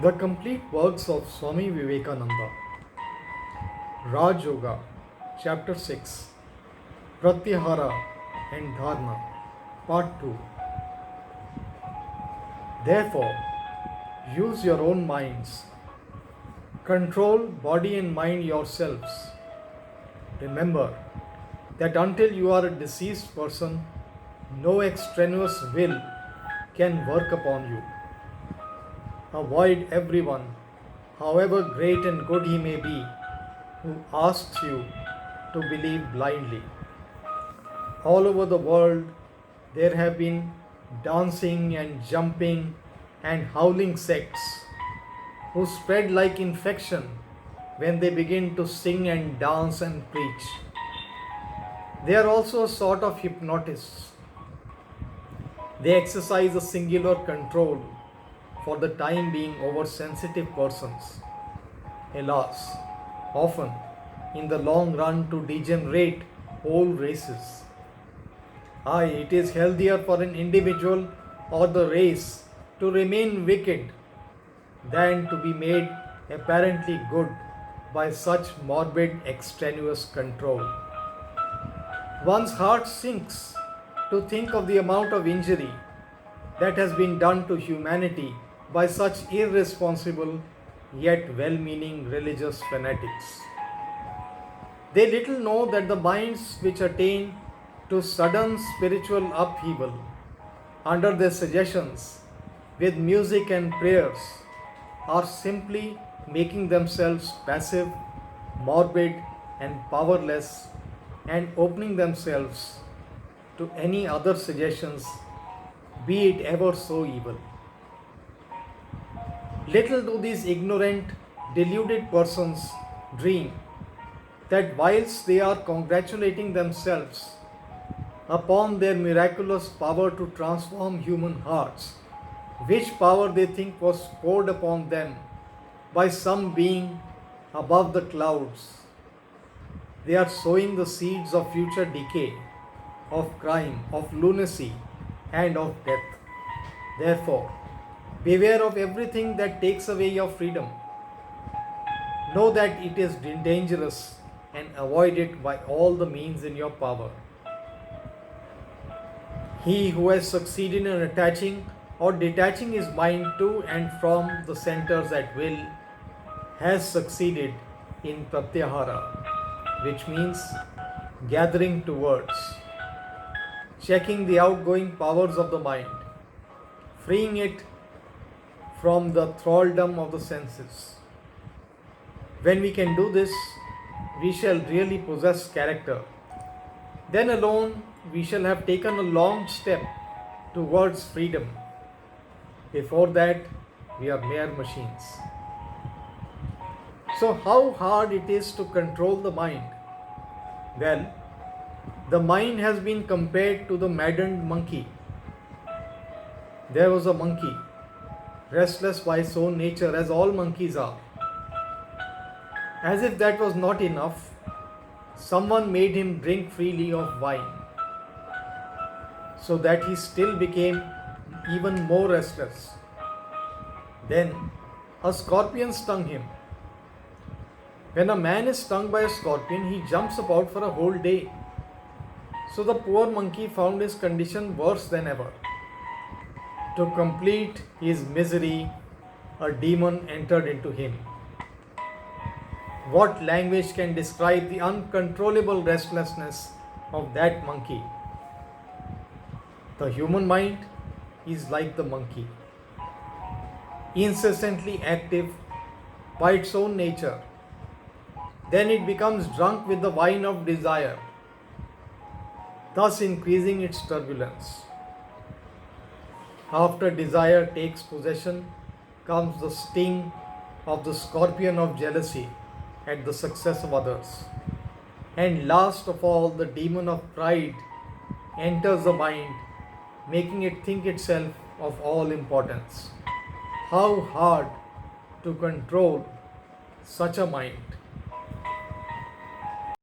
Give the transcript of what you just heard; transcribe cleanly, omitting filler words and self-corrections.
The complete works of Swami Vivekananda, Raj Yoga, Chapter 6, Pratyahara and Dharana, Part 2. Therefore, use your own minds. Control body and mind yourselves. Remember that until you are a deceased person, no extraneous will can work upon you. Avoid everyone, however great and good he may be, who asks you to believe blindly. All over the world, there have been dancing and jumping and howling sects who spread like infection when they begin to sing and dance and preach. They are also a sort of hypnotists. They exercise a singular control for the time being over sensitive persons. Alas, often in the long run to degenerate whole races. Aye, it is healthier for an individual or the race to remain wicked than to be made apparently good by such morbid extraneous control. One's heart sinks to think of the amount of injury that has been done to humanity by such irresponsible yet well-meaning religious fanatics. They little know that the minds which attain to sudden spiritual upheaval under their suggestions with music and prayers are simply making themselves passive, morbid, and powerless, and opening themselves to any other suggestions, be it ever so evil. Little do these ignorant, deluded persons dream that whilst they are congratulating themselves upon their miraculous power to transform human hearts, which power they think was poured upon them by some being above the clouds, they are sowing the seeds of future decay, of crime, of lunacy, and of death. Therefore, beware of everything that takes away your freedom. Know that it is dangerous and avoid it by all the means in your power. He who has succeeded in attaching or detaching his mind to and from the centers at will has succeeded in pratyahara, which means gathering towards, checking the outgoing powers of the mind, freeing it from the thraldom of the senses. When we can do this, we shall really possess character. Then alone we shall have taken a long step towards freedom. Before that, we are mere machines. So, how hard it is to control the mind? Well, the mind has been compared to the maddened monkey. There was a monkey, restless by his own nature, as all monkeys are. As if that was not enough, someone made him drink freely of wine, so that he still became even more restless. Then a scorpion stung him. When a man is stung by a scorpion, he jumps about for a whole day. So the poor monkey found his condition worse than ever. To complete his misery, a demon entered into him. What language can describe the uncontrollable restlessness of that monkey? The human mind is like the monkey, incessantly active by its own nature. Then it becomes drunk with the wine of desire, thus increasing its turbulence. After desire takes possession comes the sting of the scorpion of jealousy at the success of others. And last of all, the demon of pride enters the mind, making it think itself of all importance. How hard to control such a mind!